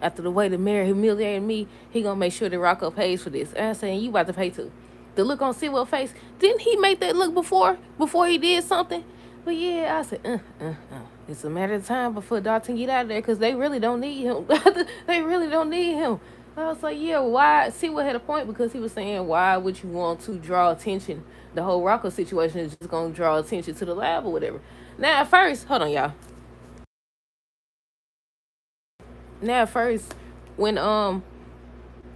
After the way the mayor humiliated me, he gonna make sure that Rocco pays for this. And I'm saying, you about to pay too. The look on Sitwell's face, didn't he make that look before he did something? But yeah, I said, it's a matter of time before Dalton get out of there because they really don't need him. They really don't need him. I was like, yeah, why? Sitwell had a point because he was saying, why would you want to draw attention? The whole Rocco situation is just gonna draw attention to the lab or whatever. Now at first, hold on, y'all. Now at first, when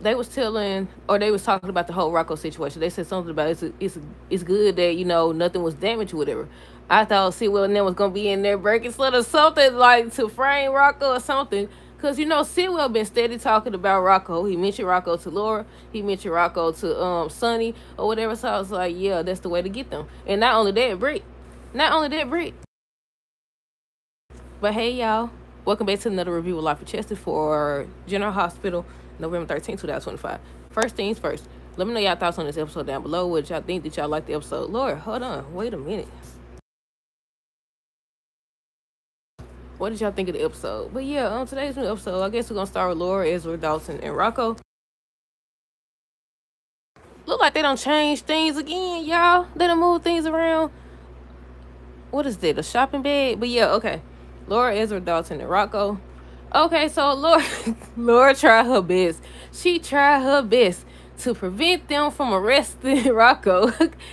they was telling or they was talking about the whole Rocco situation. They said something about it's good that nothing was damaged or whatever. I thought Sitwell and them was gonna be in there breaking slut or something like to frame Rocco or something. Cause Sitwell been steady talking about Rocco. He mentioned Rocco to Laura. He mentioned Rocco to Sonny or whatever. So I was like, yeah, that's the way to get them. And not only that, Britt. Not only that, Britt. But hey, y'all. Welcome back to another review of Life of Chester for General Hospital, November 13th, 2025. First things first, let me know y'all thoughts on this episode down below. What y'all think? Did y'all like the episode? Lord, hold on. Wait a minute. What did y'all think of the episode? But yeah, on today's new episode, I guess we're going to start with Laura, Ezra, Dawson, and Rocco. Look like they don't change things again, y'all. They don't move things around. What is that? A shopping bag? But yeah, okay. Laura, Ezra, Dalton, and Rocco. Okay, so Laura tried her best. She tried her best to prevent them from arresting Rocco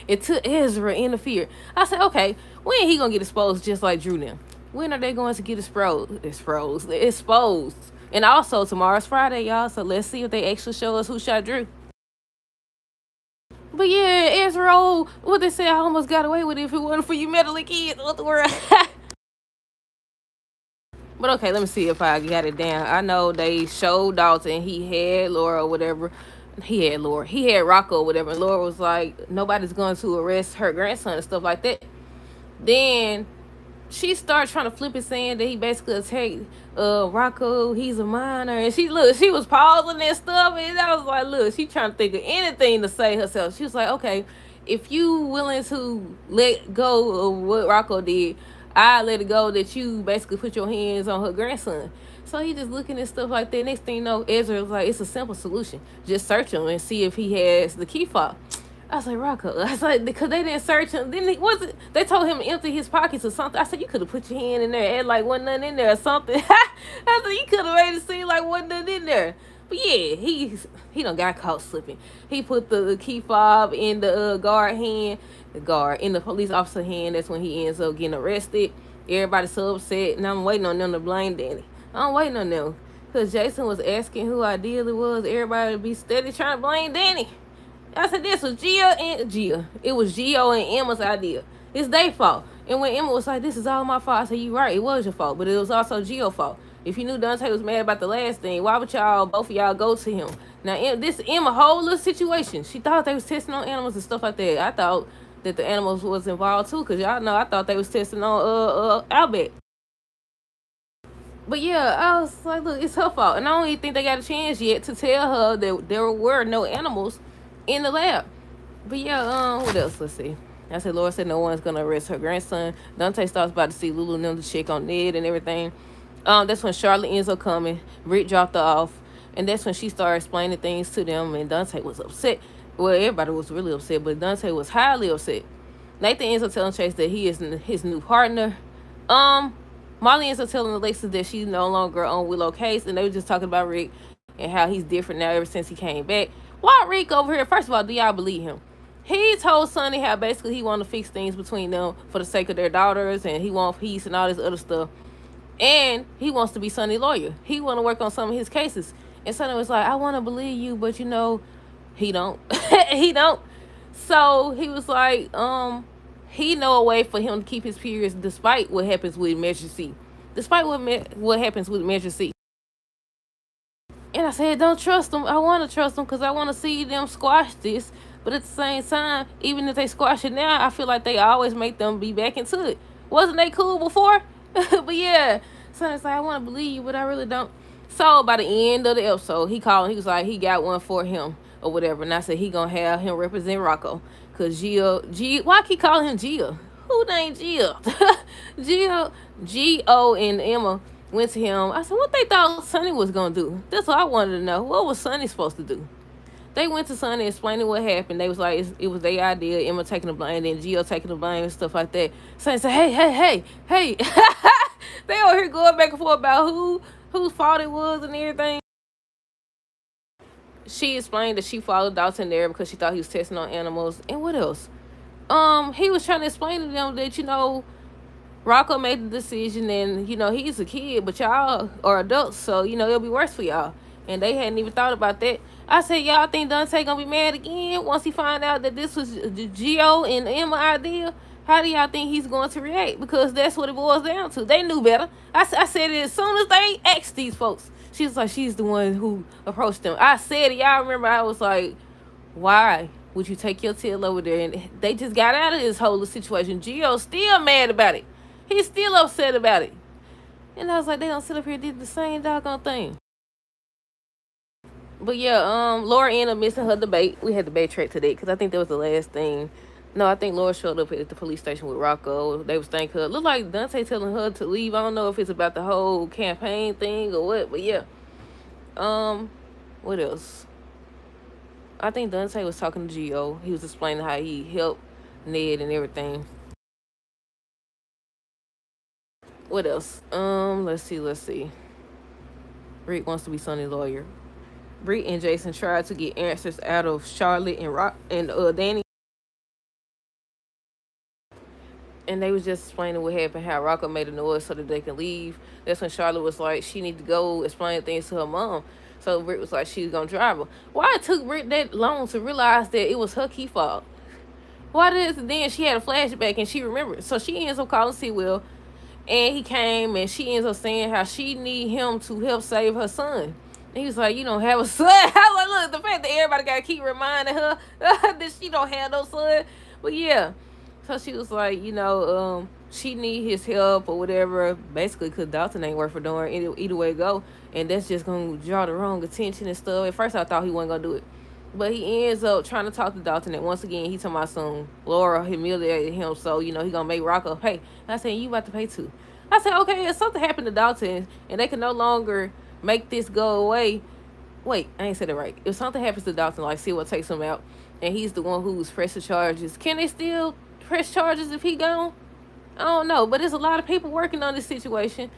until Ezra interfered. I said, okay, when he gonna get exposed just like Drew now? When are they going to get exposed? And also tomorrow's Friday, y'all. So let's see if they actually show us who shot Drew. But yeah, Ezra, what they say, I almost got away with it if it wasn't for you meddling kids. What the world? But okay, let me see if I got it down. I know they showed Dalton. He had Laura or whatever. He had Laura. He had Rocco or whatever. And Laura was like, nobody's going to arrest her grandson and stuff like that. Then she started trying to flip it, saying that he basically attacked Rocco. He's a minor. And she was pausing and stuff. And I was like, look, she trying to think of anything to say herself. She was like, okay, if you willing to let go of what Rocco did, I let it go that you basically put your hands on her grandson. So he just looking at stuff like that. Next thing you know, Ezra was like, it's a simple solution. Just search him and see if he has the key fob. I was like, Rocco. I was like, because they didn't search him. They told him to empty his pockets or something. I said, you could have put your hand in there and like wasn't nothing in there or something. I said, you could have made it seem like wasn't nothing in there. But yeah, he done got caught slipping. He put the key fob in the guard hand, in the police officer hand. That's when he ends up getting arrested. Everybody's so upset, and I'm waiting on them to blame Danny. I'm waiting on them because Jason was asking who ideally was. Everybody would be steady trying to blame Danny. I said this was Gia. It was Gio and Emma's idea. It's their fault. And when Emma was like, this is all my fault, I said, you right, it was your fault. But it was also Gio's fault. If you knew Dante was mad about the last thing, why would both of y'all go to him? Now, this Emma whole little situation, she thought they was testing on animals and stuff like that. I thought that the animals was involved too, because y'all know I thought they was testing on Albert. But yeah, I was like, look, it's her fault. And I don't even think they got a chance yet to tell her that there were no animals in the lab. But yeah, what else? Let's see. I said, Laura said no one's gonna arrest her grandson. Dante starts about to see Lulu and them to check on Ned and everything. That's when Charlotte ends up coming. Rick dropped her off. And that's when she started explaining things to them. And Dante was upset. Well, everybody was really upset, but Dante was highly upset. Nathan ends up telling Chase that he is his new partner. Molly ends up telling Alexis that she's no longer on Willow case. And they were just talking about Rick and how he's different now ever since he came back. Why Rick over here? First of all, do y'all believe him? He told Sonny how basically he wanted to fix things between them for the sake of their daughters, and he wants peace and all this other stuff. And he wants to be Sonny's lawyer. He want to work on some of his cases. And Sonny was like, I want to believe you, but he don't. He don't. So he was like, he know a way for him to keep his periods despite what happens with Measure C. Despite what happens with Measure C. And I said, don't trust them. I want to trust them because I want to see them squash this. But at the same time, even if they squash it now, I feel like they always make them be back into it. Wasn't they cool before? But yeah. So it's like, I want to believe you, but I really don't. So by the end of the episode, he called. He was like, he got one for him or whatever. And I said, he going to have him represent Rocco. Because why keep calling him Gia? Who named Gia? Gio and Emma Went to him. I said, what they thought Sonny was gonna do? That's what I wanted to know. What was Sonny supposed to do? They went to Sonny explaining what happened. They was like, it was their idea. Emma taking the blame, then Gio taking the blame and stuff like that. Sonny said, hey. They over here going back and forth about whose fault it was and everything. She explained that she followed Dalton there because she thought he was testing on animals. And what else? He was trying to explain to them that, Rocco made the decision, and he's a kid, but y'all are adults, so it'll be worse for y'all. And they hadn't even thought about that. I said, y'all think Dante gonna be mad again once he find out that this was the Gio and Emma idea? How do y'all think he's going to react? Because that's what it boils down to. They knew better. I said it as soon as they asked these folks. She was like, she's the one who approached them. I said it. Y'all remember? I was like, why would you take your tail over there? And they just got out of this whole situation. Gio's still mad about it. He's still upset about it. And I was like, they don't sit up here and did the same doggone thing. But yeah, Laura ended up missing her debate. We had to backtrack today because I think that was the last thing. No, I think Laura showed up at the police station with Rocco. They was thanking her. It looked like Dante telling her to leave. I don't know if it's about the whole campaign thing or what, but yeah. What else? I think Dante was talking to Gio. He was explaining how he helped Ned and everything. What else? Let's see. Rick wants to be Sonny's lawyer. Britt and Jason tried to get answers out of Charlotte and Danny. And they was just explaining what happened, how Rocco made a noise so that they can leave. That's when Charlotte was like, she need to go explain things to her mom. So Britt was like, she's gonna drive her. Why it took Britt that long to realize that it was her key fault? Why did then she had a flashback and she remembered? So she ends up calling Sewell, and he came, and she ends up saying how she need him to help save her son. And he was like, you don't have a son. I was like, look, the fact that everybody got to keep reminding her that she don't have no son. But yeah. So she was like, she need his help or whatever, basically because Dalton ain't worth for doing either way it go. And that's just going to draw the wrong attention and stuff. At first I thought he wasn't going to do it. But he ends up trying to talk to Dalton, and once again, he talking about some Laura humiliated him, so, he going to make Rocco pay. And I said, you about to pay too. I said, okay, if something happened to Dalton, and they can no longer make this go away. Wait, I ain't said it right. If something happens to Dalton, like see what takes him out, and he's the one who's pressing charges, can they still press charges if he gone? I don't know, but there's a lot of people working on this situation.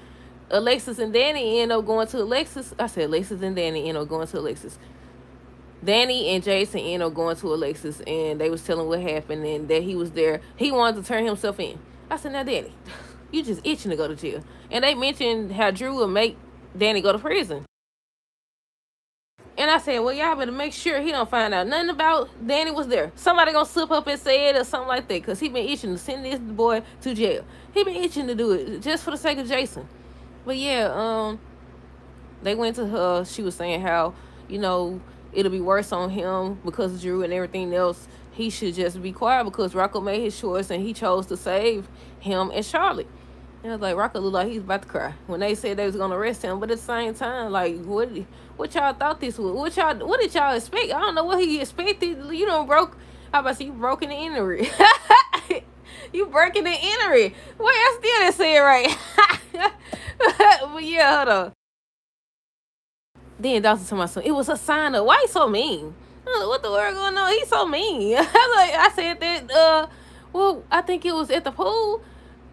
Alexis and Danny end up going to Alexis. I said Alexis and Danny end up going to Alexis. Danny and Jason ended up going to Alexis, and they was telling what happened and that he was there. He wanted to turn himself in. I said, now, Danny, you just itching to go to jail. And they mentioned how Drew would make Danny go to prison. And I said, well, y'all better make sure he don't find out nothing about Danny was there. Somebody gonna slip up and say it or something like that, because he been itching to send this boy to jail. He been itching to do it just for the sake of Jason. But yeah, they went to her. She was saying how, it'll be worse on him because of Drew and everything else. He should just be quiet because Rocco made his choice and he chose to save him and Charlotte. And I was like, Rocco looked like he's about to cry when they said they was gonna arrest him. But at the same time, like, what y'all thought this was? What did y'all expect? I don't know what he expected. You broke. How about you broke in the injury? You breaking the injury. Wait, I still didn't say it right. But yeah, hold on. Then Dawson told my son, it was a sign of, why he so mean? What the world going on? He's so mean. I said that, well, I think it was at the pool.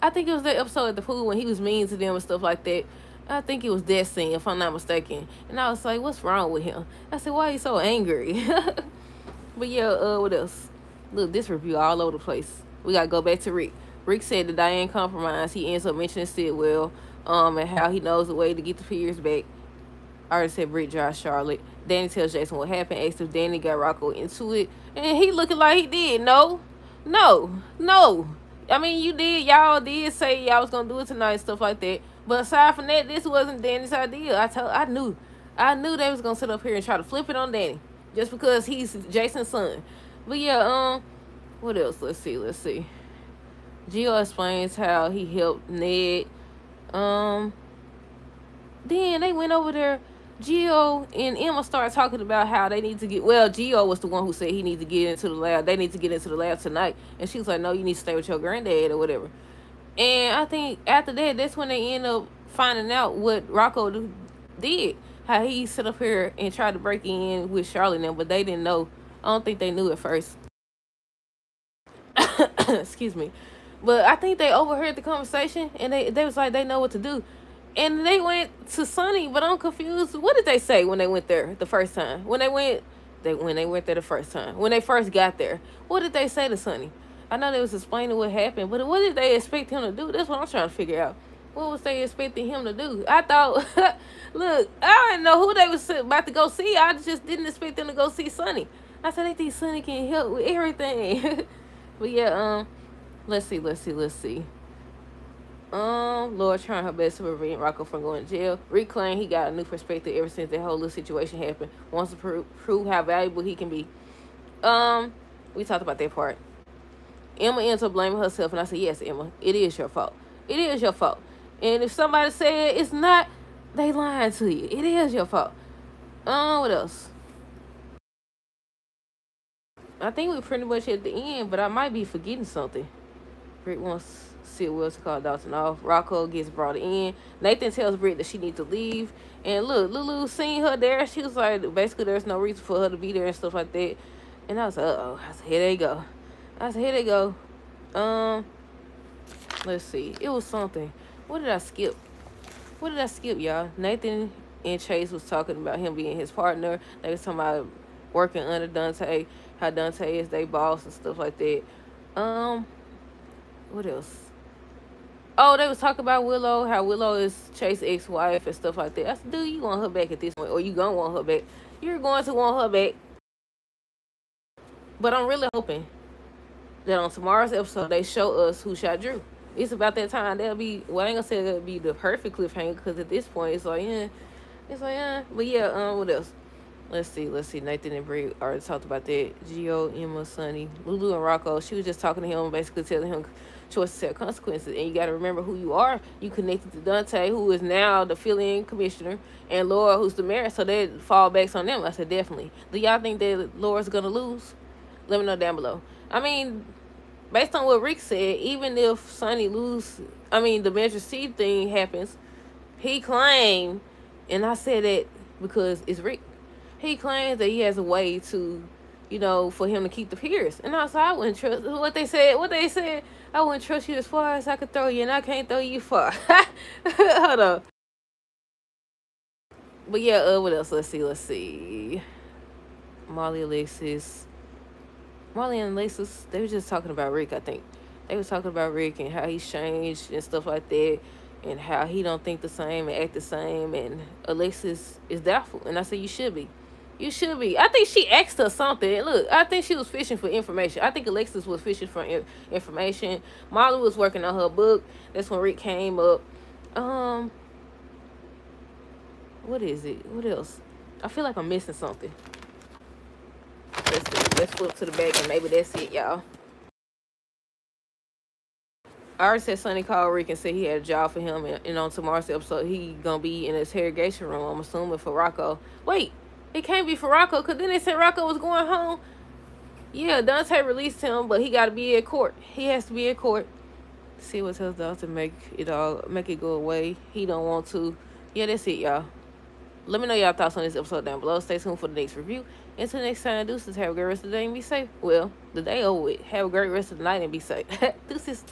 I think it was that episode at the pool when he was mean to them and stuff like that. I think it was that scene, if I'm not mistaken. And I was like, what's wrong with him? I said, why are you so angry? But yeah, what else? Look, this review all over the place. We got to go back to Rick. Rick said that Diane compromised. He ends up mentioning Sidwell, and how he knows the way to get the peers back. I already said Britt drives Charlotte. Danny tells Jason what happened, asks if Danny got Rocco into it. And he looking like he did. No. I mean, y'all did say y'all was going to do it tonight and stuff like that. But aside from that, this wasn't Danny's idea. I knew they was going to sit up here and try to flip it on Danny. Just because he's Jason's son. But yeah, what else? Let's see. Gio explains how he helped Ned. Then they went over there. Gio and Emma started talking about how they need to get... Well, Gio was the one who said he needs to get into the lab. They need to get into the lab tonight. And she was like, no, you need to stay with your granddad or whatever. And I think after that, that's when they end up finding out what Rocco did. How he sit up here and tried to break in with Charlotte and them, but they didn't know. I don't think they knew at first. Excuse me. But I think they overheard the conversation and they was like they know what to do. And they went to Sunny, but I'm confused. What did they say when they went there the first time? When they went there the first time. When they first got there. What did they say to Sunny? I know they was explaining what happened, but what did they expect him to do? That's what I'm trying to figure out. What was they expecting him to do? I thought, look, I didn't know who they was about to go see. I just didn't expect them to go see Sunny. I said, they think Sunny can help with everything. But yeah, let's see. Laura trying her best to prevent Rocco from going to jail. Rick claimed he got a new perspective ever since that whole little situation happened. Wants to prove how valuable he can be. We talked about that part. Emma ends up blaming herself, and I said, yes, Emma, it is your fault. It is your fault. And if somebody said it's not, they lying to you. It is your fault. What else? I think we're pretty much at the end, but I might be forgetting something. Britt wants Sid Wills to call Dalton off. Rocco gets brought in. Nathan tells Britt that she needs to leave. And look, Lulu seen her there. She was like, basically, there's no reason for her to be there and stuff like that. And I was like, uh-oh. I said, here they go. Let's see. It was something. What did I skip, y'all? Nathan and Chase was talking about him being his partner. They was talking about working under Dante, how Dante is their boss and stuff like that. What else? Oh, they was talking about Willow, how Willow is Chase's ex-wife and stuff like that. I said, dude, you want her back at this point, or you gonna want her back. You're going to want her back. But I'm really hoping that on tomorrow's episode, they show us who shot Drew. It's about that time. That'll be, well, I ain't gonna say that'll be the perfect cliffhanger, because at this point, it's like, yeah. But yeah, what else? Let's see. Nathan and Brie already talked about that. Gio, Emma, Sonny, Lulu, and Rocco. She was just talking to him, basically telling him choices have consequences. And you got to remember who you are. You connected to Dante, who is now the fill-in commissioner, and Laura, who's the mayor. So that fall backs on them. I said, definitely. Do y'all think that Laura's going to lose? Let me know down below. I mean, based on what Rick said, even if Sonny the Measure C thing happens, he claimed, and I said that because it's Rick, he claims that he has a way to, for him to keep the peers. And I was like, I wouldn't trust what they said. I wouldn't trust you as far as I could throw you, and I can't throw you far. Hold on. But yeah, what else? Let's see. Molly and Alexis, they were just talking about Rick, I think. They were talking about Rick and how he's changed and stuff like that, and how he don't think the same and act the same, and Alexis is doubtful. And I said, you should be. I think she asked her something. Look, I think she was fishing for information. I think Alexis was fishing for information. Molly was working on her book. That's when Rick came up. What is it? What else? I feel like I'm missing something. Let's flip to the back, and maybe that's it, y'all. I already said Sonny called Rick and said he had a job for him, and on tomorrow's episode, he gonna be in his interrogation room, I'm assuming, for Rocco. Wait, it can't be for Rocco, because then they said Rocco was going home. Yeah, Dante released him, but he got to be at court. He has to be at court. See what tells Dante to make it go away. He don't want to. Yeah, that's it, y'all. Let me know y'all thoughts on this episode down below. Stay tuned for the next review. Until next time, deuces. Have a great rest of the day and be safe. Well, the day over with. Have a great rest of the night and be safe. Deuces.